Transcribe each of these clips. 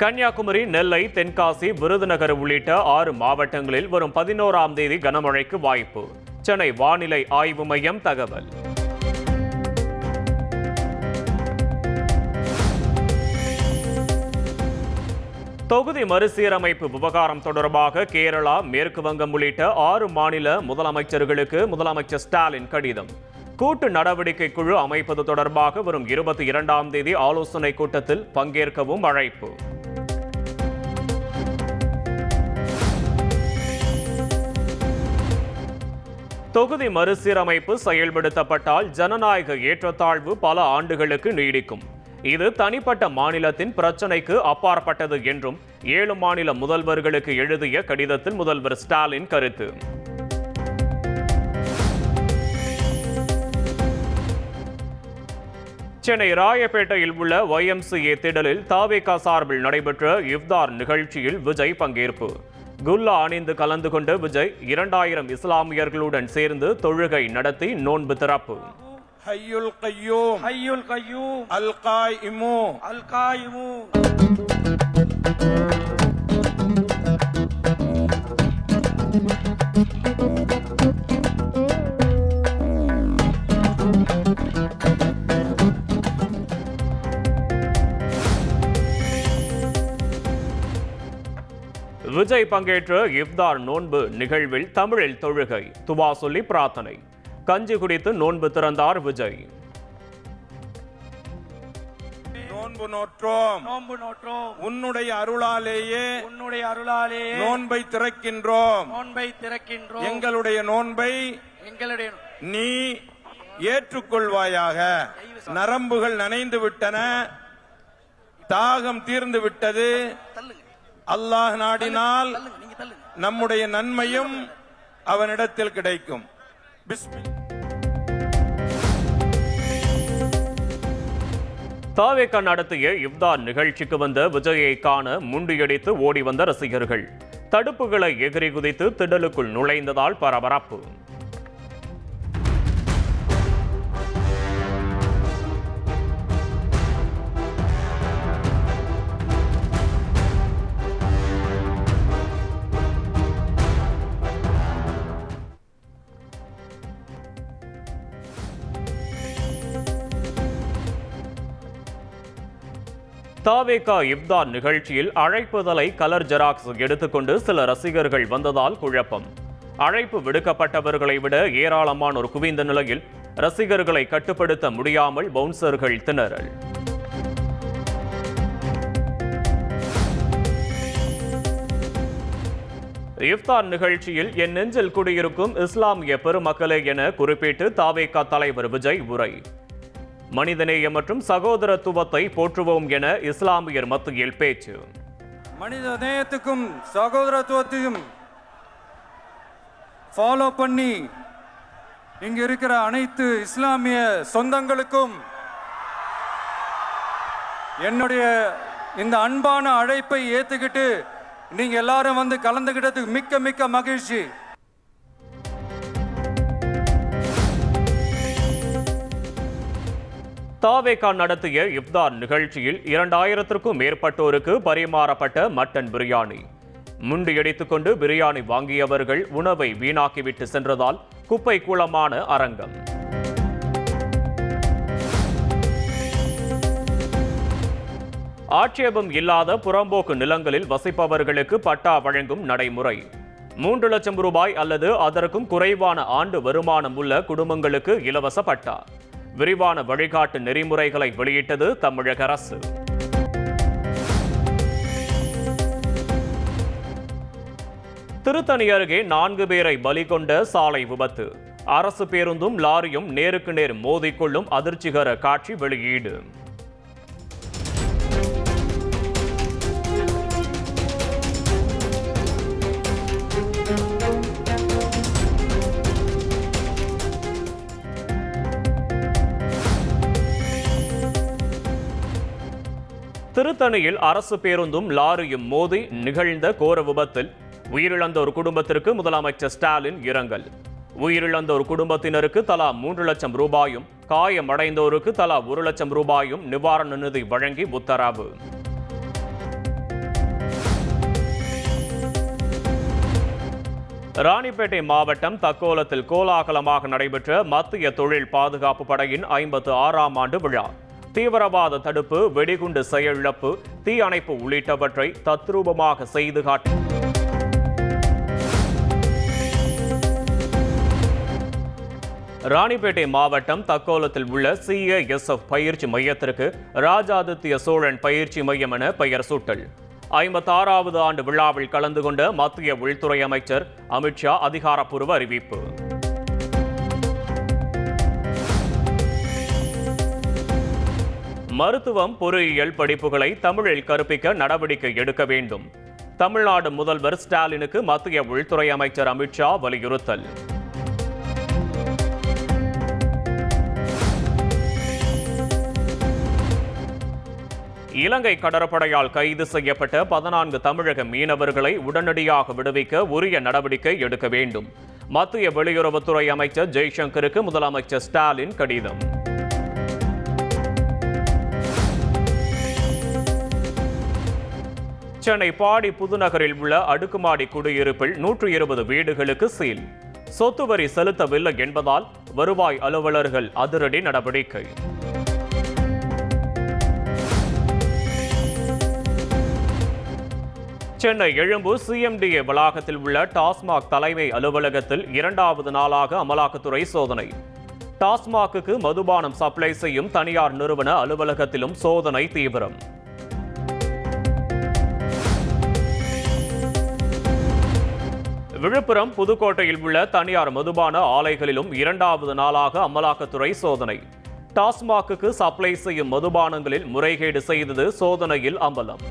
கன்னியாகுமரி, நெல்லை, தென்காசி, விருதுநகர் உள்ளிட்ட 6 மாவட்டங்களில் வரும் 11ஆம் தேதி கனமழைக்கு வாய்ப்பு. சென்னை வானிலை ஆய்வு மையம் தகவல். தொகுதி மறுசீரமைப்பு விவகாரம் தொடர்பாக கேரளா, மேற்கு வங்கம் உள்ளிட்ட 6 மாநில முதலமைச்சர்களுக்கு முதலமைச்சர் ஸ்டாலின் கடிதம். கூட்டு நடவடிக்கை குழு அமைப்பது தொடர்பாக வரும் 22ஆம் தேதி ஆலோசனை கூட்டத்தில் பங்கேற்கவும் அழைப்பு. தொகுதி மறுசீரமைப்பு செயல்படுத்தப்பட்டால் ஜனநாயக ஏற்றத்தாழ்வு பல ஆண்டுகளுக்கு நீடிக்கும். இது தனிப்பட்ட மாநிலத்தின் பிரச்சினைக்கு அப்பாற்பட்டது என்றும் 7 மாநில முதல்வர்களுக்கு எழுதிய கடிதத்தில் முதல்வர் ஸ்டாலின் கருத்து. சென்னை ராயப்பேட்டையில் உள்ள YMCA திடலில் தவேகா சார்பில் நடைபெற்ற இஃப்தார் நிகழ்ச்சியில் விஜய் பங்கேற்பு. குல்லா அணிந்து கலந்து கொண்ட விஜய் 2000 இஸ்லாமியர்களுடன் சேர்ந்து தொழுகை நடத்தி நோன்பு திறப்பு. ஹய்யுல் கய்யூம் ஹய்யுல் கய்யூம் அல் காயிமு அல் காயிமு. விஜய் பங்கேற்ற இஃப்தார் நோன்பு நிகழ்வில் தமிழில் தொழுகை, துவா சொல்லி பிரார்த்தனை, கஞ்சி குடித்து நோன்பு திறந்தார் விஜய். நோன்பு நோற்றோம் உன்னுடைய அருளாலேயே நோன்பை திறக்கின்றோம். எங்களுடைய நோன்பை நீ ஏற்றுக்கொள்வாயாக. நரம்புகள் நனைந்து விட்டன, தாகம் தீர்ந்து விட்டது. அல்லாஹ் நாடினால் நம்முடைய நன்மையும் அவனிடத்தில் கிடைக்கும். தவேகா நடத்திய இஃப்தார் நிகழ்ச்சிக்கு வந்த விஜயை காண முண்டியடித்து ஓடி வந்த ரசிகர்கள் தடுப்புகளை எகிரி குதித்து திடலுக்குள் நுழைந்ததால் பரபரப்பு. தவேகா இஃப்தார் நிகழ்ச்சியில் அழைப்புதலை கலர் ஜெராக்ஸ் எடுத்துக்கொண்டு சில ரசிகர்கள் வந்ததால் குழப்பம். அழைப்பு விடுக்கப்பட்டவர்களை விட ஏராளமானோர் குவிந்த நிலையில் ரசிகர்களை கட்டுப்படுத்த முடியாமல் பவுன்சர்கள் திணறல். இஃப்தார் நிகழ்ச்சியில் என் நெஞ்சில் குடியிருக்கும் இஸ்லாமிய பெருமக்களே என குறிப்பிட்டு தவேகா தலைவர் விஜய் உரை. மனிதநேயம் மற்றும் சகோதரத்துவத்தை போற்றுவோம் என இஸ்லாமியர் மத்தியில் பேச்சு. மனித நேயத்துக்கும் சகோதரத்துவத்தையும் ஃபாலோ பண்ணி இங்க இருக்கிற அனைத்து இஸ்லாமிய சொந்தங்களுக்கும் என்னுடைய இந்த அன்பான அழைப்பை ஏத்துக்கிட்டு நீங்க எல்லாரும் வந்து கலந்துகிட்டதுக்கு மிக்க மிக்க மகிழ்ச்சி. தவேகா நடத்திய இஃப்தார் நிகழ்ச்சியில் 2000க்கும் மேற்பட்டோருக்கு பரிமாறப்பட்ட மட்டன் பிரியாணி. முண்டியடித்துக் கொண்டு பிரியாணி வாங்கியவர்கள் உணவை வீணாக்கிவிட்டு சென்றதால் குப்பை கூளமான அரங்கம். ஆட்சேபம் இல்லாத புறம்போக்கு நிலங்களில் வசிப்பவர்களுக்கு பட்டா வழங்கும் நடைமுறை. 3 லட்சம் ரூபாய் அல்லது அதற்கும் குறைவான ஆண்டு வருமானம் உள்ள குடும்பங்களுக்கு இலவச பட்டா. விரிவான வழிகாட்டு நெறிமுறைகளை வெளியிட்டது தமிழக அரசு. திருத்தணி அருகே 4 பேரை பலி கொண்ட சாலை விபத்து. அரசு பேருந்தும் லாரியும் நேருக்கு நேர் மோதிக்கொள்ளும் அதிர்ச்சிகர காட்சி வெளியீடு. திருத்தணியில் அரசு பேருந்தும் லாரியும் மோதி நிகழ்ந்த கோர விபத்தில் உயிரிழந்த ஒரு குடும்பத்திற்கு முதலமைச்சர் ஸ்டாலின் இரங்கல். உயிரிழந்தோர் குடும்பத்தினருக்கு தலா 3 லட்சம் ரூபாயும், காயமடைந்தோருக்கு தலா 1 லட்சம் ரூபாயும் நிவாரண நிதி வழங்கி உத்தரவு. ராணிப்பேட்டை மாவட்டம் தக்கோலத்தில் கோலாகலமாக நடைபெற்ற மத்திய தொழில் பாதுகாப்பு படையின் 56ஆம் ஆண்டு விழா. தீவிரவாத தடுப்பு, வெடிகுண்டு செயலிழப்பு, தீ அணைப்பு உள்ளிட்டவற்றை தத்ரூபமாக செய்து காட்டி ராணிப்பேட்டை மாவட்டம் தக்கோலத்தில் உள்ள CASF பயிற்சி மையத்திற்கு ராஜாதித்ய சோழன் பயிற்சி மையம் என பெயர் சூட்டல். 56வது ஆண்டு விழாவில் கலந்து கொண்ட மத்திய உள்துறை அமைச்சர் அமித்ஷா அதிகாரப்பூர்வ அறிவிப்பு. மருத்துவம், பொறியியல் படிப்புகளை தமிழில் கற்பிக்க நடவடிக்கை எடுக்க வேண்டும். தமிழ்நாடு முதல்வர் ஸ்டாலினுக்கு மத்திய உள்துறை அமைச்சர் அமித்ஷா வலியுறுத்தல். இலங்கை கடற்படையால் கைது செய்யப்பட்ட 14 தமிழக மீனவர்களை உடனடியாக விடுவிக்க உரிய நடவடிக்கை எடுக்க வேண்டும். மத்திய வெளியுறவுத்துறை அமைச்சர் ஜெய்சங்கருக்கு முதலமைச்சர் ஸ்டாலின் கடிதம். சென்னை பாடி புதுநகரில் உள்ள அடுக்குமாடி குடியிருப்பில் 120 வீடுகளுக்கு சீல். சொத்து வரி செலுத்தவில்லை என்பதால் வருவாய் அலுவலர்கள் அதிரடி நடவடிக்கை. சென்னை எழும்பூர் CMDA வளாகத்தில் உள்ள டாஸ்மாக் தலைமை அலுவலகத்தில் 2வது நாளாக அமலாக்கத்துறை சோதனை. டாஸ்மாகுக்கு மதுபானம் சப்ளை செய்யும் தனியார் நிறுவன அலுவலகத்திலும் சோதனை தீவிரம். விழுப்புரம், புதுக்கோட்டையில் உள்ள தனியார் மதுபான ஆலைகளிலும் 2வது நாளாக அமலாக்கத்துறை சோதனை. டாஸ்மாகுக்கு சப்ளை செய்யும் மதுபானங்களில் முறைகேடு செய்தது சோதனையில் அம்பலம்.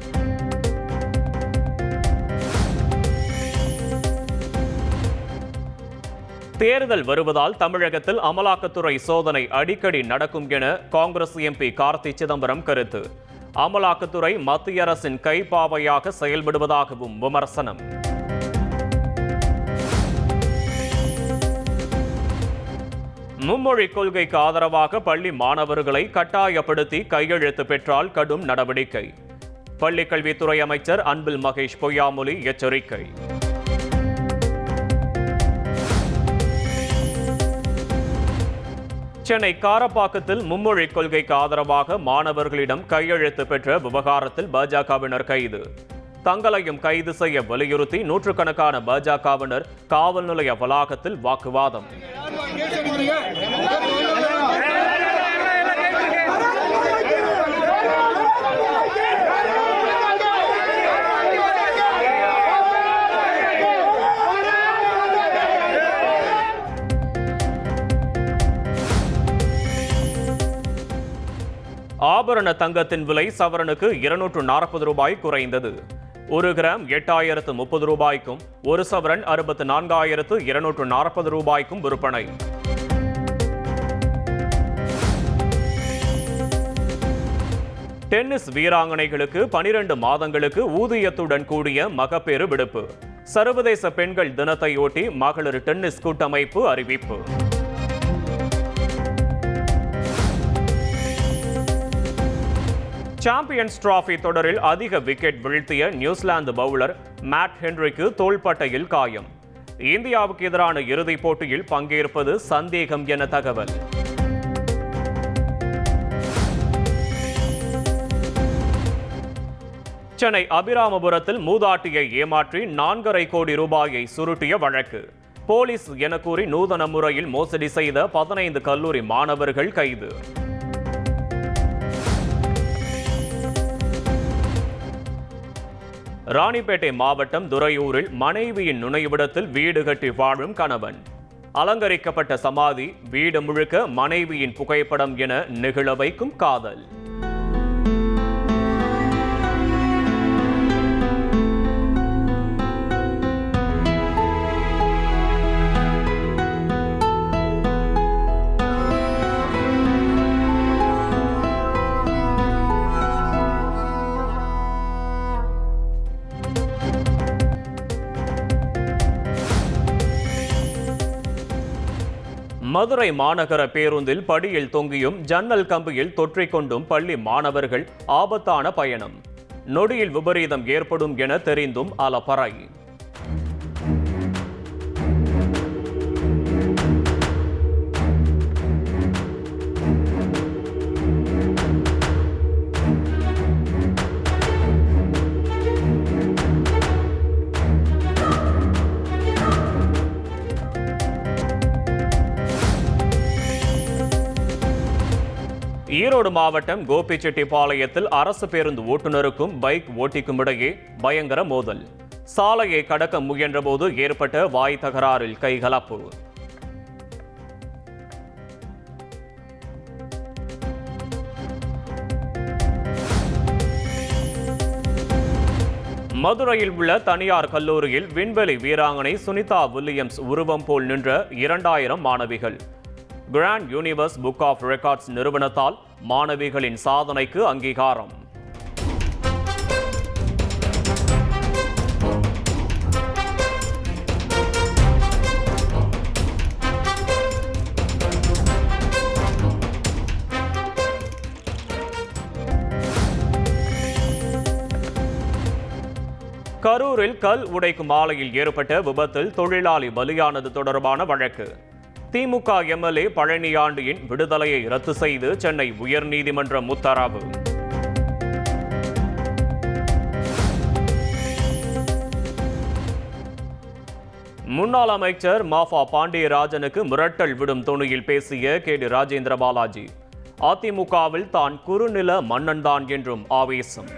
தேர்தல் வருவதால் தமிழகத்தில் அமலாக்கத்துறை சோதனை அடிக்கடி நடக்கும் என காங்கிரஸ் MP கார்த்தி சிதம்பரம் கருத்து. அமலாக்கத்துறை மத்திய அரசின் கைப்பாவையாக செயல்படுவதாகவும் விமர்சனம். மும்மொழி கொள்கைக்கு ஆதரவாக பள்ளி மாணவர்களை கட்டாயப்படுத்தி கையெழுத்து பெற்றால் கடும் நடவடிக்கை. பள்ளிக்கல்வித்துறை அமைச்சர் அன்பில் மகேஷ் பொய்யாமொழி எச்சரிக்கை. சென்னை காரப்பாக்கத்தில் மும்மொழி கொள்கைக்கு ஆதரவாக மாணவர்களிடம் கையெழுத்து பெற்ற விவகாரத்தில் பாஜகவினர் கைது. தங்களையும் கைது செய்ய வலியுறுத்தி நூற்றுக்கணக்கான பாஜகவினர் காவல் நிலைய வளாகத்தில் வாக்குவாதம். ஆபரண தங்கத்தின் விலை சவரனுக்கு 240 ரூபாய் குறைந்தது. 1 கிராம் 8030 ரூபாய்க்கும் 1 சவரன் 64,240 ரூபாய்க்கும் விற்பனை. டென்னிஸ் வீராங்கனைகளுக்கு 12 மாதங்களுக்கு ஊதியத்துடன் கூடிய மகப்பேறு விடுப்பு. சர்வதேச பெண்கள் தினத்தையொட்டி மகளிர் டென்னிஸ் கூட்டமைப்பு அறிவிப்பு. சாம்பியன்ஸ் டிராபி தொடரில் அதிக விக்கெட் வீழ்த்திய நியூசிலாந்து பவுலர் மேட் ஹென்ரிக்கு தோள்பட்டையில் காயம். இந்தியாவுக்கு எதிரான இறுதிப் போட்டியில் பங்கேற்பது சந்தேகம் என தகவல். சென்னை அபிராமபுரத்தில் மூதாட்டியை ஏமாற்றி 4.5 கோடி ரூபாயை சுருட்டிய வழக்கு. போலீஸ் என கூறி நூதன முறையில் மோசடி செய்த 15 கல்லூரி மாணவர்கள் கைது. ராணிப்பேட்டை மாவட்டம் துறையூரில் மனைவியின் நுழைவிடத்தில் வீடு கட்டி வாழும் கணவன். அலங்கரிக்கப்பட்ட சமாதி, வீடு முழுக்க மனைவியின் புகைப்படம் என நெகிழ வைக்கும் காதல். மதுரை மாநகர பேருந்தில் படியில் தொங்கியும் ஜன்னல் கம்பியில் தொற்றிக்கொண்டும் பள்ளி மாணவர்கள் ஆபத்தான பயணம். நொடியில் விபரீதம் ஏற்படும் என தெரிந்தும் அலப்பறை. ஈரோடு மாவட்டம் கோபிச்செட்டிப்பாளையத்தில் அரசு பேருந்து ஓட்டுநருக்கும் பைக் ஓட்டிக்கும் இடையே பயங்கர மோதல். சாலையை கடக்க முயன்றபோது ஏற்பட்ட வாய் தகராறில் கைகலப்பு. மதுரையில் உள்ள தனியார் கல்லூரியில் விண்வெளி வீராங்கனை சுனிதா வில்லியம்ஸ் உருவம் போல் நின்ற 2000 மாணவிகள். Grand Universe Book of Records நிறுவனத்தால் மாணவிகளின் சாதனைக்கு அங்கீகாரம். கரூரில் கல் உடைக்கும் ஆலையில் ஏற்பட்ட விபத்தில் தொழிலாளி பலியானது தொடர்பான வழக்கு. திமுக எம்எல்ஏ பழனியாண்டியின் விடுதலையை ரத்து செய்து சென்னை உயர்நீதிமன்றம் உத்தரவு. முன்னாள் அமைச்சர் மாஃபா பாண்டியராஜனுக்கு மிரட்டல் விடும் தொனியில் பேசிய கேடி ராஜேந்திர பாலாஜி. அதிமுகவில் தான் குறுநில மன்னன் தான் என்றும் ஆவேசம்.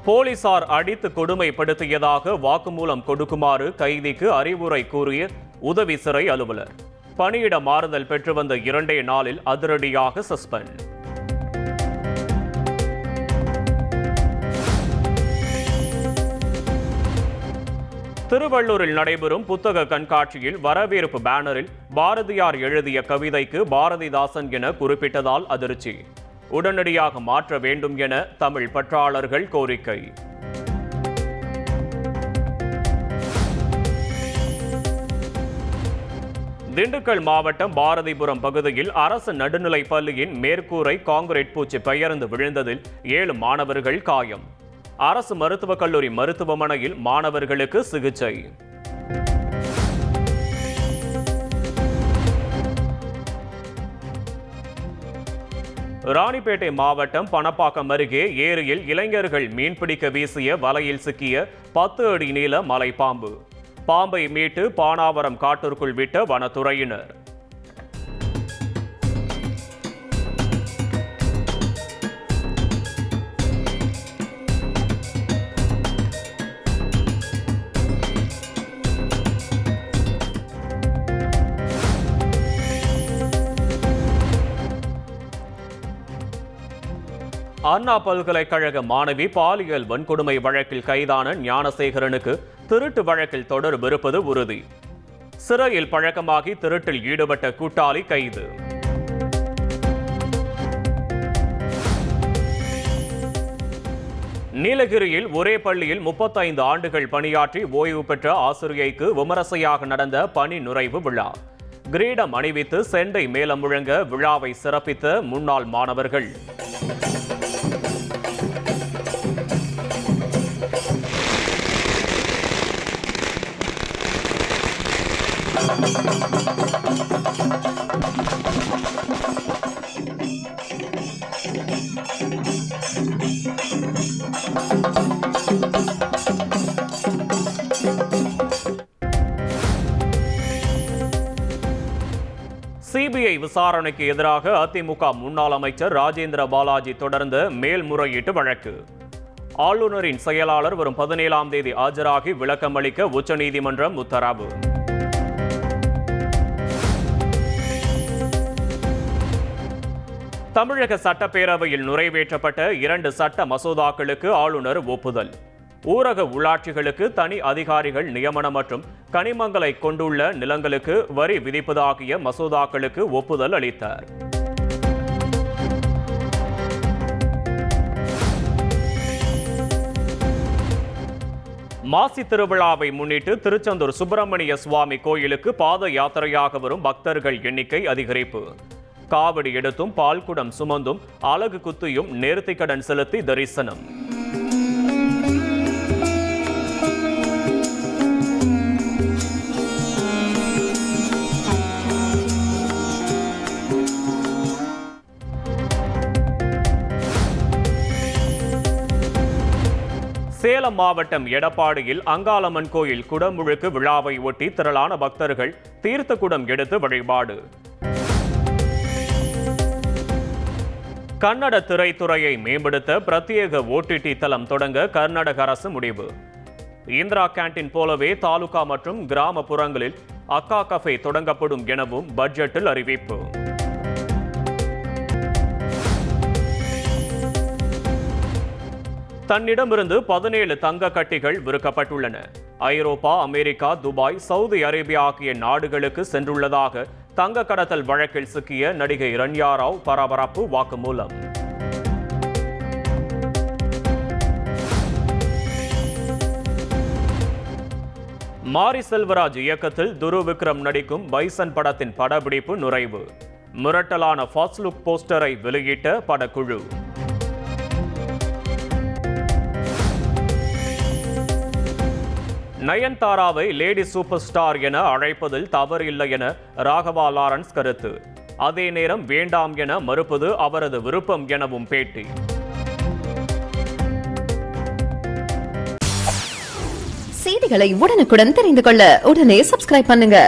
போலீசார் அடித்து கொடுமைப்படுத்தியதாக வாக்குமூலம் கொடுக்குமாறு கைதிக்கு அறிவுரை கூறிய உதவி சிறை அலுவலர். பணியிட மாறுதல் பெற்று வந்த 2 நாளில் அதிரடியாக சஸ்பெண்ட். திருவள்ளூரில் நடைபெறும் புத்தக கண்காட்சியில் வரவேற்பு பேனரில் பாரதியார் எழுதிய கவிதைக்கு பாரதிதாசன் என குறிப்பிட்டதால் அதிர்ச்சி. உடனடியாக மாற்ற வேண்டும் என தமிழ் பற்றாளர்கள் கோரிக்கை. திண்டுக்கல் மாவட்டம் பாரதிபுரம் பகுதியில் அரசு நடுநிலைப் பள்ளியின் மேற்கூரை கான்கிரீட் பூச்சி பெயர்ந்து விழுந்ததில் 7 மாணவர்கள் காயம். அரசு மருத்துவக் கல்லூரி மருத்துவமனையில் மாணவர்களுக்கு சிகிச்சை. ராணிப்பேட்டை மாவட்டம் பணப்பாக்கம் அருகே ஏரியில் இளைஞர்கள் மீன்பிடிக்க வீசிய வலையில் சிக்கிய 10 அடி நீள மலைப்பாம்பு. பாம்பை மீட்டு பானாவரம் காட்டிற்குள் விட்ட வனத்துறையினர். அண்ணா பல்கலைக்கழக மாணவி பாலியல் வன்கொடுமை வழக்கில் கைதான ஞானசேகரனுக்கு திருட்டு வழக்கில் தொடர்பு இருப்பது உறுதி. சிறையில் பழக்கமாகி திருட்டில் ஈடுபட்ட கூட்டாளி கைது. நீலகிரியில் ஒரே பள்ளியில் 35 ஆண்டுகள் பணியாற்றி ஓய்வு பெற்ற ஆசிரியைக்கு விமரிசையாக நடந்த பணி நுழைவு விழா. கிரீடம் அணிவித்து செண்டை மேளம் முழங்க விழாவை சிறப்பித்த முன்னாள் மாணவர்கள். சிபிஐ விசாரணைக்கு எதிராக அதிமுக முன்னாள் அமைச்சர் ராஜேந்திர பாலாஜி தொடர்ந்த மேல்முறையீட்டு வழக்கு. ஆளுநரின் செயலாளர் வரும் 17ஆம் தேதி ஆஜராகி விளக்கமளிக்க உச்சநீதிமன்றம் உத்தரவு. தமிழக சட்டப்பேரவையில் நிறைவேற்றப்பட்ட 2 சட்ட மசோதாக்களுக்கு ஆளுநர் ஒப்புதல். ஊரக உள்ளாட்சிகளுக்கு தனி அதிகாரிகள் நியமனம் மற்றும் கனிமங்களை கொண்டுள்ள நிலங்களுக்கு வரி விதிப்பது ஆகிய மசோதாக்களுக்கு ஒப்புதல் அளித்தார். மாசி திருவிழாவை முன்னிட்டு திருச்செந்தூர் சுப்பிரமணிய சுவாமி கோயிலுக்கு பாத யாத்திரையாக வரும் பக்தர்கள் எண்ணிக்கை அதிகரிப்பு. காவடி எடுத்தும் பால்குடம் சுமந்தும் அலகு குத்தியும் நேர்த்திக்கடன் செலுத்தி தரிசனம். சேலம் மாவட்டம் எடப்பாடியில் அங்காளம்மன் கோயில் குடமுழுக்கு விழாவை ஒட்டி திரளான பக்தர்கள் தீர்த்த குடம் எடுத்து வழிபாடு. கன்னட திரைத்துறையை மேம்படுத்த பிரத்யேக OTT தளம் தொடங்க கர்நாடக அரசு முடிவு. இந்திரா கேண்டீன் போலவே தாலுகா மற்றும் கிராமப்புறங்களில் அக்கா கஃபே தொடங்கப்படும் எனவும் பட்ஜெட்டில் அறிவிப்பு. தன்னிடமிருந்து 17 தங்க கட்டிகள் விற்கப்பட்டுள்ளன. ஐரோப்பா, அமெரிக்கா, துபாய், சவுதி அரேபியா ஆகிய நாடுகளுக்கு சென்றுள்ளதாக தங்க கடத்தல் வழக்கில் சிக்கிய நடிகை ரன்யா ராவ் பரபரப்பு வாக்குமூலம். மாரி செல்வராஜ் இயக்கத்தில் துருவ் விக்ரம் நடிக்கும் பைசன் படத்தின் படப்பிடிப்பு நிறைவு. மிரட்டலான ஃபர்ஸ்ட் லுக் போஸ்டரை வெளியிட்ட படக்குழு. நயன்தாராவை லேடி சூப்பர் ஸ்டார் என அழைப்பதில் தவறில்லை என ராகவா லாரன்ஸ் கருத்து. அதே நேரம் வேண்டாம் என மறுப்பது அவரது விருப்பம் எனவும் பேட்டி. செய்திகளை உடனுக்குடன் தெரிந்து கொள்ள உடனே சப்ஸ்கிரைப் பண்ணுங்க.